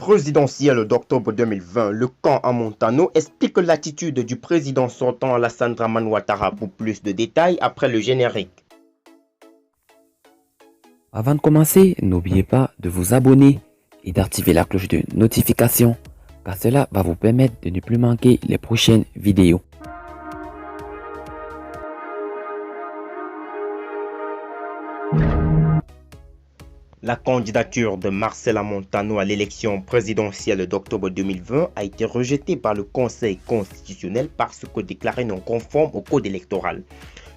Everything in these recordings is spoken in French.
Présidentielle d'octobre 2020, le camp à Montano explique l'attitude du président sortant Alassane Dramane Ouattara. Pour plus de détails après le générique. Avant de commencer, n'oubliez pas de vous abonner et d'activer la cloche de notification car cela va vous permettre de ne plus manquer les prochaines vidéos. La candidature de Marcela Montano à l'élection présidentielle d'octobre 2020 a été rejetée par le Conseil constitutionnel parce que déclarée non conforme au code électoral.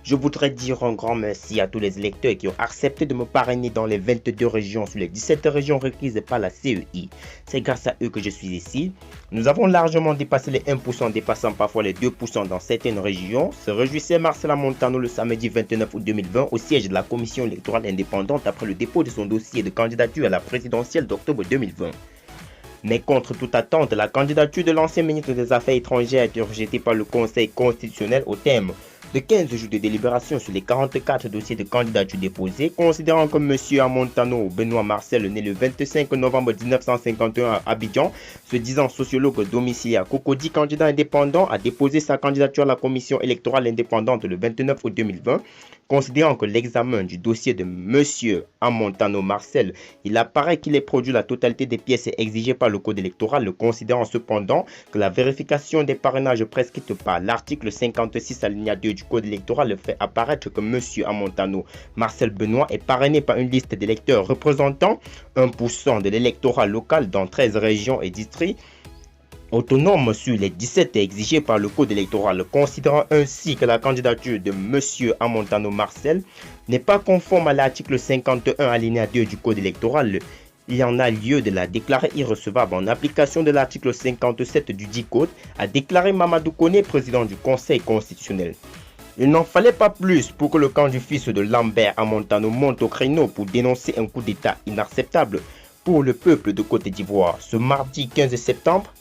Je voudrais dire un grand merci à tous les électeurs qui ont accepté de me parrainer dans les 22 régions sur les 17 régions requises par la CEI. C'est grâce à eux que je suis ici. Nous avons largement dépassé les 1%, dépassant parfois les 2% dans certaines régions. Se réjouissait Marcela Montano le samedi 29 août 2020 au siège de la Commission électorale indépendante après le dépôt de son dossier de candidature à la présidentielle d'octobre 2020. Mais contre toute attente, la candidature de l'ancien ministre des Affaires étrangères a été rejetée par le Conseil constitutionnel au terme de 15 jours de délibération sur les 44 dossiers de candidature déposés, considérant que M. Amontano Benoît Marcel, né le 25 novembre 1951 à Abidjan, se disant sociologue domicilié à Cocody, candidat indépendant, a déposé sa candidature à la commission électorale indépendante le 29 août 2020, considérant que l'examen du dossier de M. Amontano Marcel, il apparaît qu'il ait produit la totalité des pièces exigées par le code électoral, le considérant cependant que la vérification des parrainages prescrite par l'article 56 alinéa 2 du code électoral fait apparaître que M. Amontano Marcel Benoît est parrainé par une liste d'électeurs représentant 1% de l'électorat local dans 13 régions et districts autonomes sur les 17 exigés par le code électoral, considérant ainsi que la candidature de M. Amontano Marcel n'est pas conforme à l'article 51 alinéa 2 du code électoral. Il y en a lieu de la déclarer irrecevable en application de l'article 57 du dit code, a déclaré Mamadou Koné, président du Conseil constitutionnel. Il n'en fallait pas plus pour que le camp du fils de Lambert Amontano monte au créneau pour dénoncer un coup d'État inacceptable pour le peuple de Côte d'Ivoire. Ce mardi 15 septembre,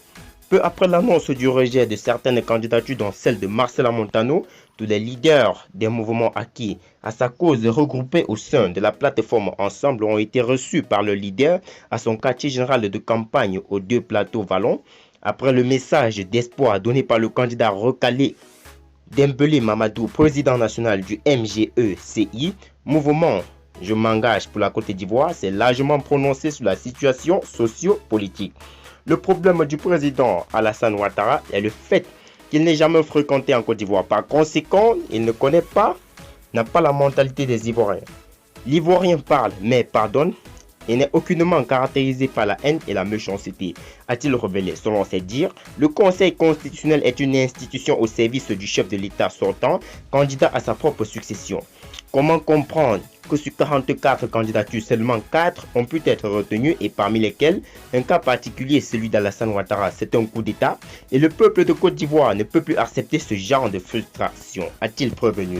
peu après l'annonce du rejet de certaines candidatures dont celle de Marcela Montano, tous les leaders des mouvements acquis à sa cause regroupés au sein de la plateforme Ensemble ont été reçus par le leader à son quartier général de campagne aux deux plateaux Vallon. Après le message d'espoir donné par le candidat recalé Dembélé Mamadou, président national du MGECI, mouvement Je m'engage pour la Côte d'Ivoire, s'est largement prononcé sur la situation socio-politique. Le problème du président Alassane Ouattara est le fait qu'il n'est jamais fréquenté en Côte d'Ivoire. Par conséquent, il n'a pas la mentalité des Ivoiriens. L'Ivoirien parle mais pardonne et n'est aucunement caractérisé par la haine et la méchanceté, a-t-il révélé. Selon ses dires, le Conseil constitutionnel est une institution au service du chef de l'État sortant, candidat à sa propre succession. Comment comprendre que sur 44 candidatures, seulement 4 ont pu être retenues et parmi lesquelles un cas particulier, celui d'Alassane Ouattara, c'est un coup d'État et le peuple de Côte d'Ivoire ne peut plus accepter ce genre de frustration, a-t-il prévenu.